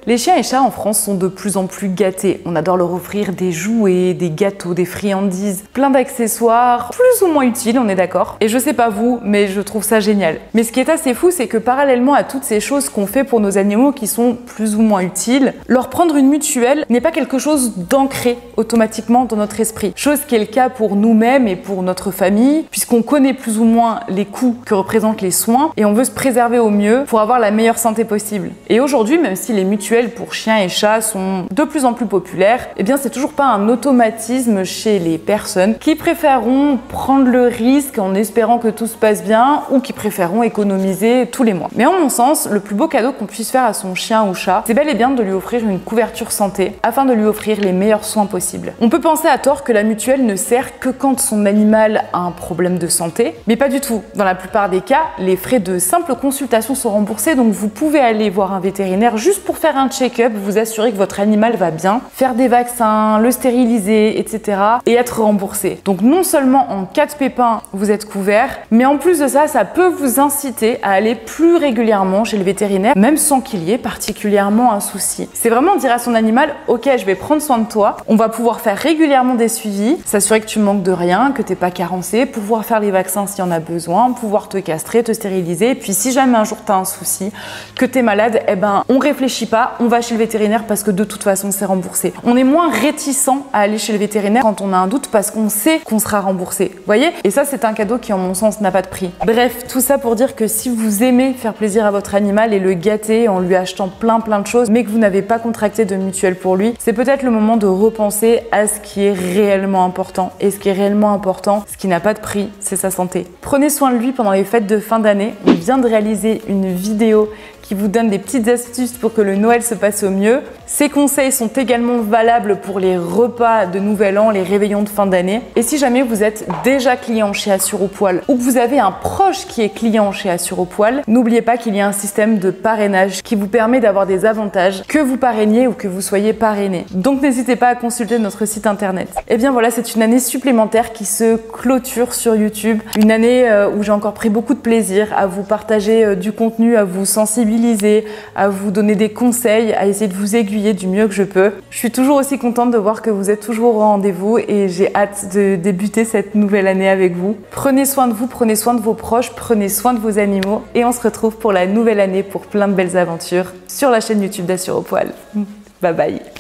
Les chiens et chats en France sont de plus en plus gâtés. On adore leur offrir des jouets, des gâteaux, des friandises, plein d'accessoires, plus ou moins utiles, on est d'accord. Et je sais pas vous, mais je trouve ça génial. Mais ce qui est assez fou, c'est que parallèlement à toutes ces choses qu'on fait pour nos animaux qui sont plus ou moins utiles, leur prendre une mutuelle n'est pas quelque chose d'ancré automatiquement dans notre esprit. Chose qui est le cas pour nous-mêmes et pour notre famille, puisqu'on connaît plus ou moins les coûts que représentent les soins et on veut se préserver au mieux pour avoir la meilleure santé possible. Et aujourd'hui, même si les mutuelles pour chiens et chats sont de plus en plus populaires, eh bien c'est toujours pas un automatisme chez les personnes qui préféreront prendre le risque en espérant que tout se passe bien ou qui préféreront économiser tous les mois. Mais en mon sens, le plus beau cadeau qu'on puisse faire à son chien ou chat, c'est bel et bien de lui offrir une couverture santé afin de lui offrir les meilleurs soins possibles. On peut penser à tort que la mutuelle ne sert que quand son animal a un problème de santé, mais pas du tout. Dans la plupart des cas, les frais de simple consultation sont remboursés, donc vous pouvez aller voir un vétérinaire juste pour faire un check-up, vous assurer que votre animal va bien, faire des vaccins, le stériliser, etc. et être remboursé. Donc non seulement en cas de pépin, vous êtes couvert, mais en plus de ça, ça peut vous inciter à aller plus régulièrement chez le vétérinaire, même sans qu'il y ait particulièrement un souci. C'est vraiment dire à son animal, ok, je vais prendre soin de toi, on va pouvoir faire régulièrement des suivis, s'assurer que tu manques de rien, que t'es pas carencé, pouvoir faire les vaccins s'il y en a besoin, pouvoir te castrer, te stériliser, et puis si jamais un jour t'as un souci, que t'es malade, eh ben on réfléchit pas, on va chez le vétérinaire parce que de toute façon c'est remboursé. On est moins réticent à aller chez le vétérinaire quand on a un doute parce qu'on sait qu'on sera remboursé, vous voyez? Et ça c'est un cadeau qui en mon sens n'a pas de prix. Bref, tout ça pour dire que si vous aimez faire plaisir à votre animal et le gâter en lui achetant plein de choses, mais que vous n'avez pas contracté de mutuelle pour lui, c'est peut-être le moment de repenser à ce qui est réellement important. Et ce qui est réellement important, ce qui n'a pas de prix, c'est sa santé. Prenez soin de lui pendant les fêtes de fin d'année. On vient de réaliser une vidéo qui vous donne des petites astuces pour que le Noël se passe au mieux. Ces conseils sont également valables pour les repas de Nouvel An, les réveillons de fin d'année. Et si jamais vous êtes déjà client chez Assuropoil ou que vous avez un proche qui est client chez Assuropoil, n'oubliez pas qu'il y a un système de parrainage qui vous permet d'avoir des avantages que vous parrainiez ou que vous soyez parrainé. Donc n'hésitez pas à consulter notre site internet. Et bien voilà, c'est une année supplémentaire qui se clôture sur YouTube. Une année où j'ai encore pris beaucoup de plaisir à vous partager du contenu, à vous sensibiliser, à vous donner des conseils, à essayer de vous aiguiller du mieux que je peux. Je suis toujours aussi contente de voir que vous êtes toujours au rendez-vous et j'ai hâte de débuter cette nouvelle année avec vous. Prenez soin de vous, prenez soin de vos proches, prenez soin de vos animaux et on se retrouve pour la nouvelle année pour plein de belles aventures sur la chaîne YouTube d'Assuropoil. Bye bye.